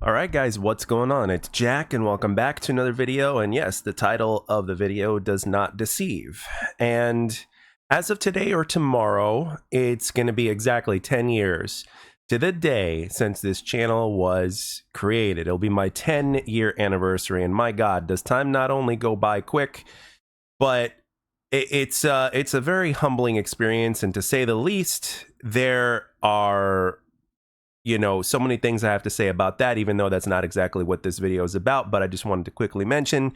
All right, guys, what's going on? It's Jack, and welcome back to another video. And yes, the title of the video does not deceive. And as of today or tomorrow, it's going to be exactly 10 years to the day since this channel was created. It'll be my 10-year anniversary, and my God, does time not only go by quick, but it's a very humbling experience. And to say the least, there are so many things I have to say about that, even though that's not exactly what this video is about. But I just wanted to quickly mention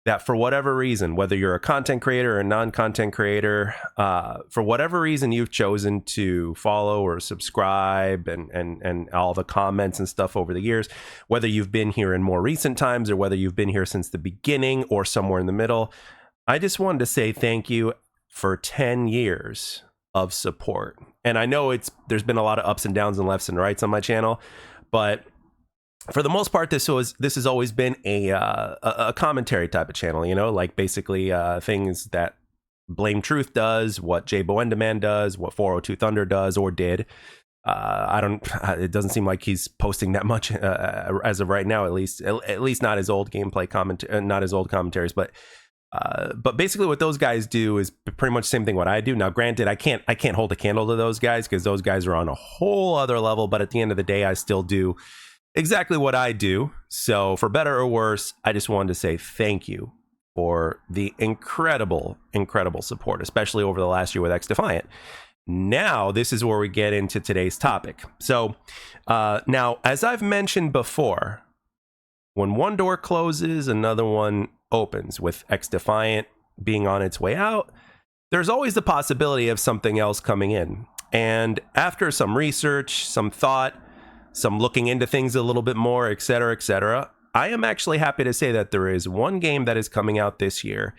that for whatever reason, whether you're a content creator or a non-content creator, for whatever reason you've chosen to follow or subscribe and all the comments and stuff over the years, whether you've been here in more recent times or whether you've been here since the beginning or somewhere in the middle, I just wanted to say thank you for 10 years of support. And I know there's been a lot of ups and downs and lefts and rights on my channel, but for the most part, this has always been a commentary type of channel, like basically things that Blame Truth does, what J Boendeman does, what 402 Thunder does or did. It doesn't seem like he's posting that much as of right now, at least not his old gameplay not his old commentaries, but basically what those guys do is pretty much the same thing what I do. Now, granted, I can't hold a candle to those guys because those guys are on a whole other level, but at the end of the day, I still do exactly what I do. So for better or worse, I just wanted to say thank you for the incredible support, especially over the last year with XDefiant. Now, this is where we get into today's topic. So now, as I've mentioned before, when one door closes, another one opens. With XDefiant being on its way out, there's always the possibility of something else coming in. And after some research, some thought, some looking into things a little bit more, etc., I am actually happy to say that there is one game that is coming out this year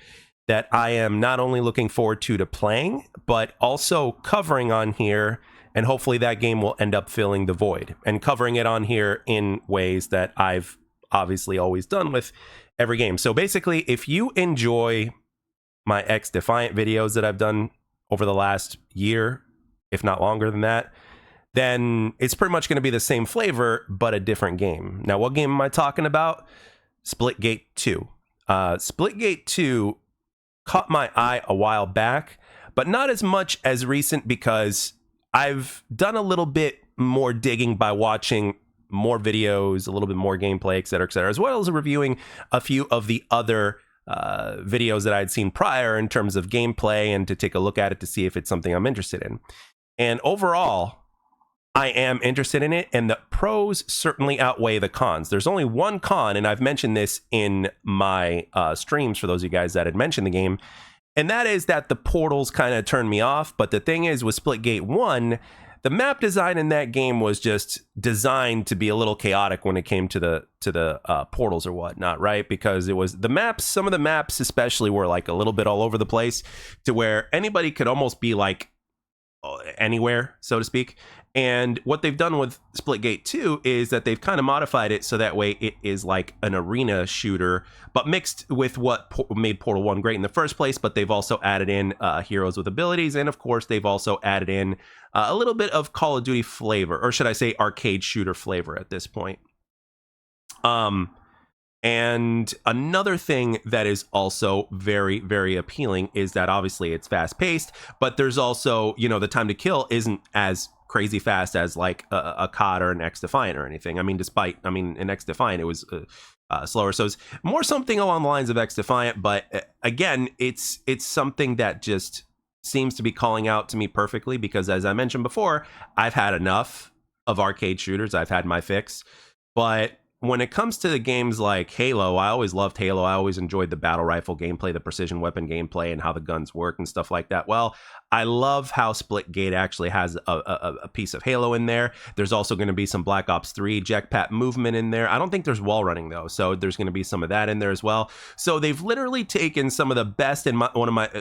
that I am not only looking forward to playing, but also covering on here. And hopefully that game will end up filling the void and covering it on here in ways that I've obviously always done with every game. So basically, if you enjoy my XDefiant videos that I've done over the last year, if not longer than that, then it's pretty much going to be the same flavor, but a different game. Now, what game am I talking about? Splitgate 2. Splitgate 2 caught my eye a while back, but not as much as recent because I've done a little bit more digging by watching more videos, a little bit more gameplay, etc., as well as reviewing a few of the other videos that I'd seen prior in terms of gameplay and to take a look at it to see if it's something I'm interested in. And overall, I am interested in it, and the pros certainly outweigh the cons. There's only one con, and I've mentioned this in my streams for those of you guys that had mentioned the game, and that is that the portals kind of turned me off. But the thing is, with Splitgate 1, the map design in that game was just designed to be a little chaotic when it came to the portals or whatnot, right? Because it was the maps, some of the maps especially were like a little bit all over the place to where anybody could almost be like anywhere, so to speak. And what they've done with Splitgate 2 is that they've kind of modified it so that way it is like an arena shooter, but mixed with what made Portal 1 great in the first place. But they've also added in heroes with abilities. And of course, they've also added in a little bit of Call of Duty flavor, or should I say arcade shooter flavor at this point. And another thing that is also very appealing is that obviously it's fast paced, but there's also, the time to kill isn't as crazy fast as like a COD or an XDefiant or anything. In XDefiant it was slower, so it's more something along the lines of XDefiant. But again, it's something that just seems to be calling out to me perfectly because, as I mentioned before, I've had enough of arcade shooters. I've had my fix. But when it comes to the games like Halo, I always loved Halo. I always enjoyed the battle rifle gameplay, the precision weapon gameplay, and how the guns work and stuff like that. Well, I love how Splitgate actually has a piece of Halo in there. There's also going to be some Black Ops 3 jetpack movement in there. I don't think there's wall running though, so there's going to be some of that in there as well. So they've literally taken some of the best and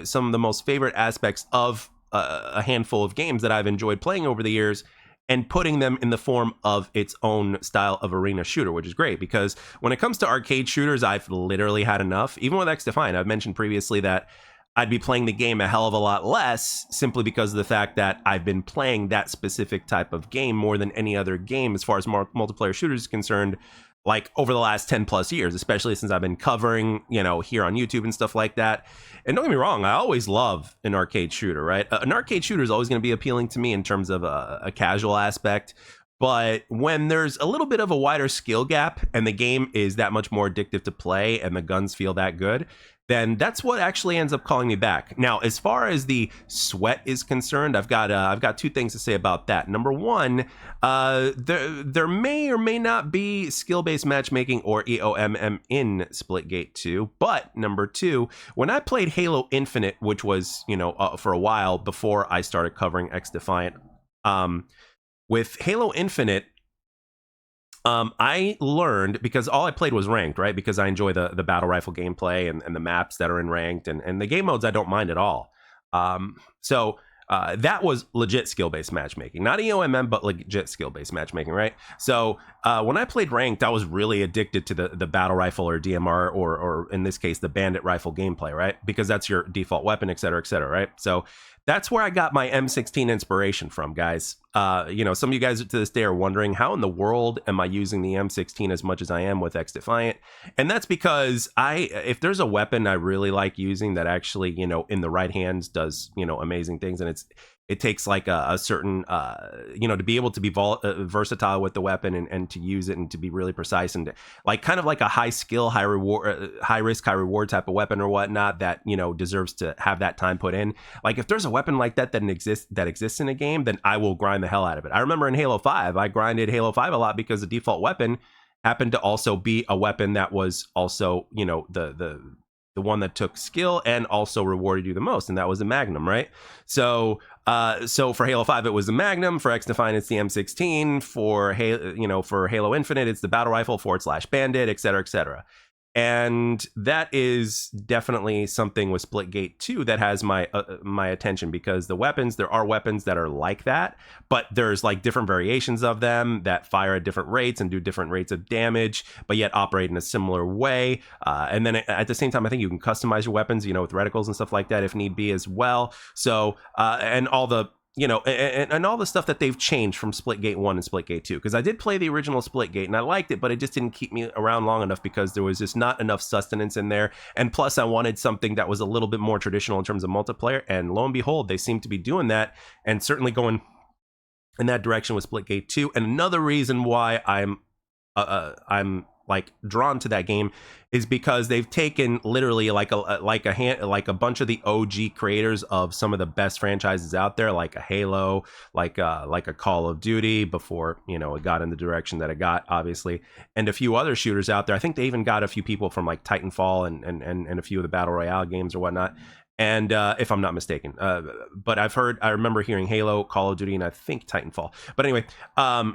some of the most favorite aspects of a handful of games that I've enjoyed playing over the years, and putting them in the form of its own style of arena shooter, which is great because when it comes to arcade shooters, I've literally had enough. Even with XDefiant, I've mentioned previously that I'd be playing the game a hell of a lot less simply because of the fact that I've been playing that specific type of game more than any other game as far as multiplayer shooters is concerned, like over the last 10 plus years, especially since I've been covering, here on YouTube and stuff like that. And don't get me wrong, I always love an arcade shooter, right? An arcade shooter is always going to be appealing to me in terms of a casual aspect. But when there's a little bit of a wider skill gap and the game is that much more addictive to play and the guns feel that good, then that's what actually ends up calling me back. Now, as far as the sweat is concerned, I've got two things to say about that. Number one, there may or may not be skill-based matchmaking or EOMM in Splitgate 2. But number two, when I played Halo Infinite, which was for a while before I started covering XDefiant, with Halo Infinite, I learned, because all I played was ranked, right? Because I enjoy the battle rifle gameplay and the maps that are in ranked, and the game modes I don't mind at all. So that was legit skill-based matchmaking. Not EOMM, but legit skill-based matchmaking, right? So when I played ranked, I was really addicted to the battle rifle or DMR, or in this case, the bandit rifle gameplay, right? Because that's your default weapon, et cetera, right? So that's where I got my M16 inspiration from, guys. Some of you guys to this day are wondering, how in the world am I using the M16 as much as I am with XDefiant? And that's because if there's a weapon I really like using that actually, in the right hands does, amazing things, and it takes like a certain, to be able to be versatile with the weapon and to use it and to be really precise and like kind of like a high skill, high reward, high risk, high reward type of weapon or whatnot that, deserves to have that time put in. Like if there's a weapon like that exists in a game, then I will grind the hell out of it. I remember in Halo 5, I grinded Halo 5 a lot because the default weapon happened to also be a weapon that was also, the one that took skill and also rewarded you the most, and that was the Magnum, right? So for Halo 5, it was the Magnum. For XDefiant, it's the M16. For Halo Infinite, it's the battle rifle / bandit, et cetera. And that is definitely something with Splitgate 2 that has my attention, because there are weapons that are like that, but there's like different variations of them that fire at different rates and do different rates of damage, but yet operate in a similar way. And then at the same time, I think you can customize your weapons, with reticles and stuff like that if need be as well. So, and all the and all the stuff that they've changed from Splitgate 1 and Splitgate 2, because I did play the original Splitgate and I liked it, but it just didn't keep me around long enough because there was just not enough sustenance in there. And plus I wanted something that was a little bit more traditional in terms of multiplayer, and lo and behold, they seem to be doing that and certainly going in that direction with Splitgate 2. And another reason why I'm like drawn to that game is because they've taken literally like a bunch of the OG creators of some of the best franchises out there, like a Halo, like a Call of Duty before it got in the direction that it got, obviously, and a few other shooters out there. I think they even got a few people from like Titanfall and a few of the Battle Royale games or whatnot. And if I'm not mistaken, but I remember hearing Halo, Call of Duty, and I think Titanfall. But anyway,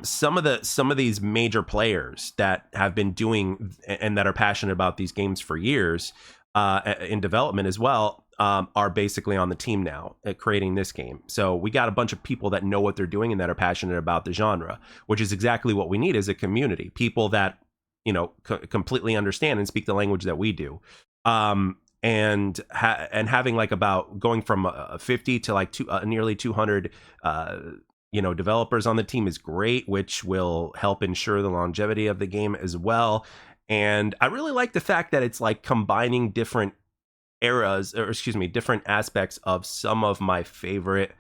some of these major players that have been doing and that are passionate about these games for years in development as well are basically on the team now creating this game. So we got a bunch of people that know what they're doing and that are passionate about the genre, which is exactly what we need as a community. People that completely understand and speak the language that we do. And having like about going from 50 to like nearly 200 developers on the team is great, which will help ensure the longevity of the game as well. And I really like the fact that it's like combining different different aspects of some of my favorite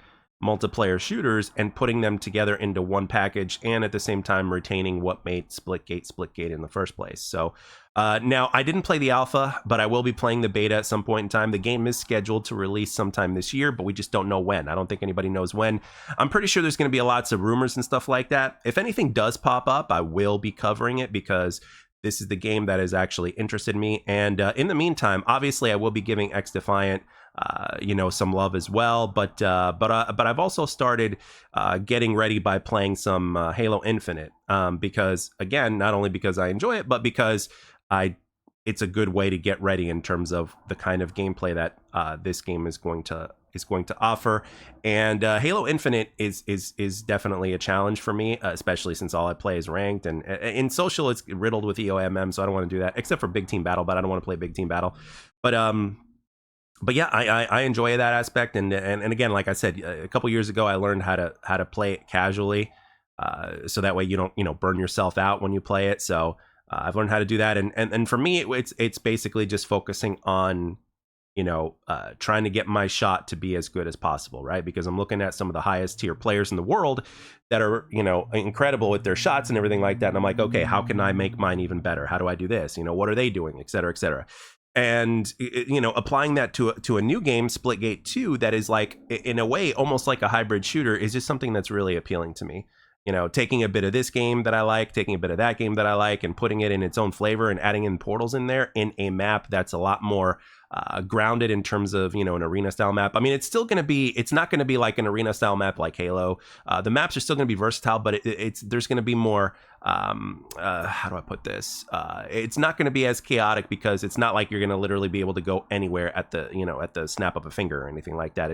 multiplayer shooters and putting them together into one package, and at the same time retaining what made Splitgate in the first place. So now I didn't play the alpha, but I will be playing the beta at some point in time. The game is scheduled to release sometime this year, but we just don't know when. I don't think anybody knows when. I'm pretty sure there's going to be lots of rumors and stuff like that. If anything does pop up, I will be covering it, because this is the game that has actually interested me. And in the meantime, obviously I will be giving XDefiant some love as well, but I've also started getting ready by playing some Halo Infinite, because again, not only because I enjoy it, but because it's a good way to get ready in terms of the kind of gameplay that this game is going to offer. And Halo Infinite is definitely a challenge for me, especially since all I play is ranked, and in social it's riddled with EOMM, so I don't want to do that, except for Big Team Battle. But I don't want to play Big Team Battle. But but yeah, I enjoy that aspect, and again, like I said, a couple years ago, I learned how to play it casually, so that way you don't burn yourself out when you play it. So I've learned how to do that, and for me, it's basically just focusing on trying to get my shot to be as good as possible, right? Because I'm looking at some of the highest tier players in the world that are, incredible with their shots and everything like that. And I'm like, okay, how can I make mine even better? How do I do this? What are they doing, et cetera, et cetera. And, applying that to a new game, Splitgate 2, that is like, in a way, almost like a hybrid shooter, is just something that's really appealing to me. Taking a bit of this game that I like, taking a bit of that game that I like, and putting it in its own flavor and adding in portals in there in a map that's a lot more grounded in terms of an arena style map. I mean, it's not going to be like an arena style map like Halo. The maps are still going to be versatile, but there's going to be more, how do I put this, it's not going to be as chaotic, because it's not like you're going to literally be able to go anywhere at the snap of a finger or anything like that.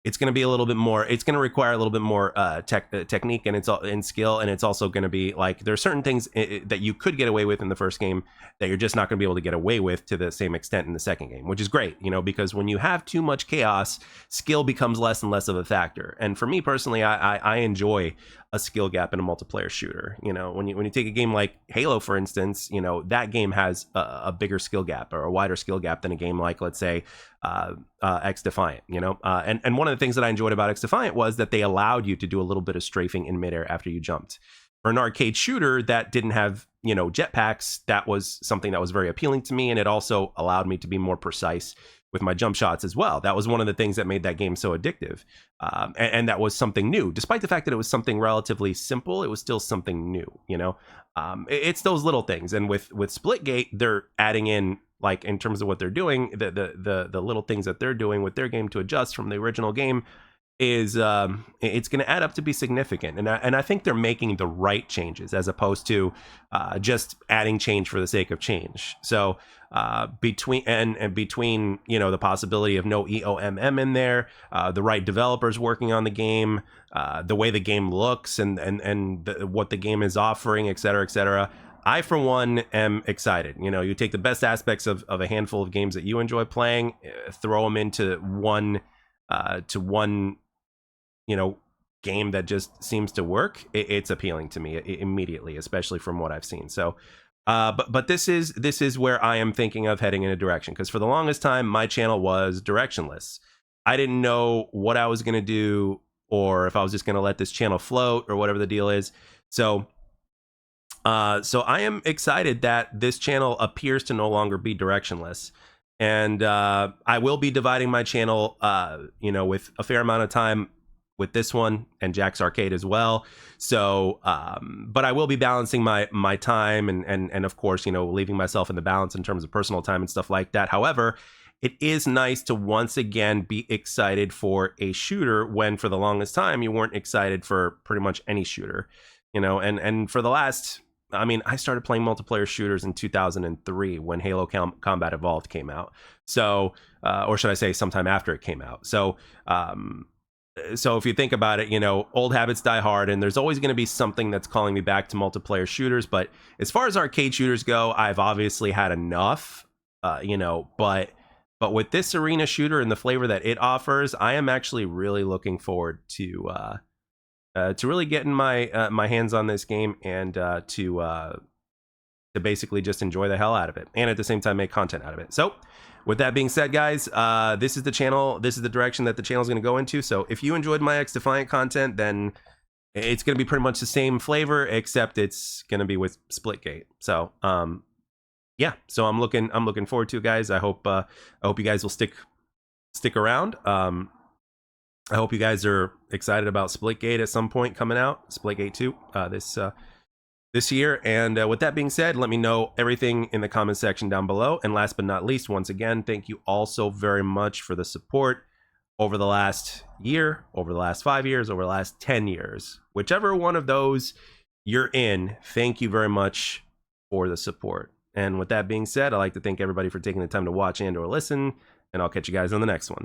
It's going to be a little bit more, it's going to require a little bit more technique, and it's all in skill, and it's also going to be like, there are certain things that you could get away with in the first game that you're just not going to be able to get away with to the same extent in the second game, which is great, because when you have too much chaos, skill becomes less and less of a factor. And for me personally, I enjoy a skill gap in a multiplayer shooter. When you take a game like Halo, for instance, that game has a bigger skill gap, or a wider skill gap, than a game like, let's say, XDefiant. And one of the things that I enjoyed about XDefiant was that they allowed you to do a little bit of strafing in midair after you jumped. For an arcade shooter that didn't have jetpacks, that was something that was very appealing to me, and it also allowed me to be more precise with my jump shots as well. That was one of the things that made that game so addictive, and that was something new. Despite the fact that it was something relatively simple, it was still something new. It's those little things, and with Splitgate, they're adding in, like, in terms of what they're doing, the little things that they're doing with their game to adjust from the original game is it's going to add up to be significant, and I think they're making the right changes, as opposed to just adding change for the sake of change. So between the possibility of no EOMM in there, the right developers working on the game, the way the game looks, and what the game is offering, et cetera, et cetera, I, for one, am excited. You take the best aspects of a handful of games that you enjoy playing, throw them into one game that just seems to work. It's appealing to me immediately, especially from what I've seen. So but this is where I am thinking of heading in a direction, because for the longest time my channel was directionless. I didn't know what I was going to do, or if I was just going to let this channel float, or whatever the deal is. So I am excited that this channel appears to no longer be directionless, and I will be dividing my channel with a fair amount of time with this one and Jack's Arcade as well. So but I will be balancing my time, and of course, leaving myself in the balance in terms of personal time and stuff like that. However, it is nice to once again be excited for a shooter, when for the longest time you weren't excited for pretty much any shooter. And for the last, I mean, I started playing multiplayer shooters in 2003 when Halo Combat Evolved came out. So, or should I say sometime after it came out. So if you think about it, old habits die hard, and there's always going to be something that's calling me back to multiplayer shooters. But as far as arcade shooters go, I've obviously had enough, but with this arena shooter and the flavor that it offers, I am actually really looking forward to really getting my hands on this game, and to basically just enjoy the hell out of it, and at the same time make content out of it. So with that being said, guys, this is the channel. This is the direction that the channel is going to go into. So if you enjoyed my XDefiant content, then it's going to be pretty much the same flavor, except it's going to be with Splitgate. So yeah, so I'm looking forward to it, guys. I hope you guys will stick around. I hope you guys are excited about Splitgate at some point coming out, Splitgate 2 this year. And with that being said, let me know everything in the comment section down below. And last but not least, once again, thank you all so very much for the support over the last year, over the last 5 years, over the last 10 years. Whichever one of those you're in, thank you very much for the support. And with that being said, I'd like to thank everybody for taking the time to watch and or listen, and I'll catch you guys on the next one.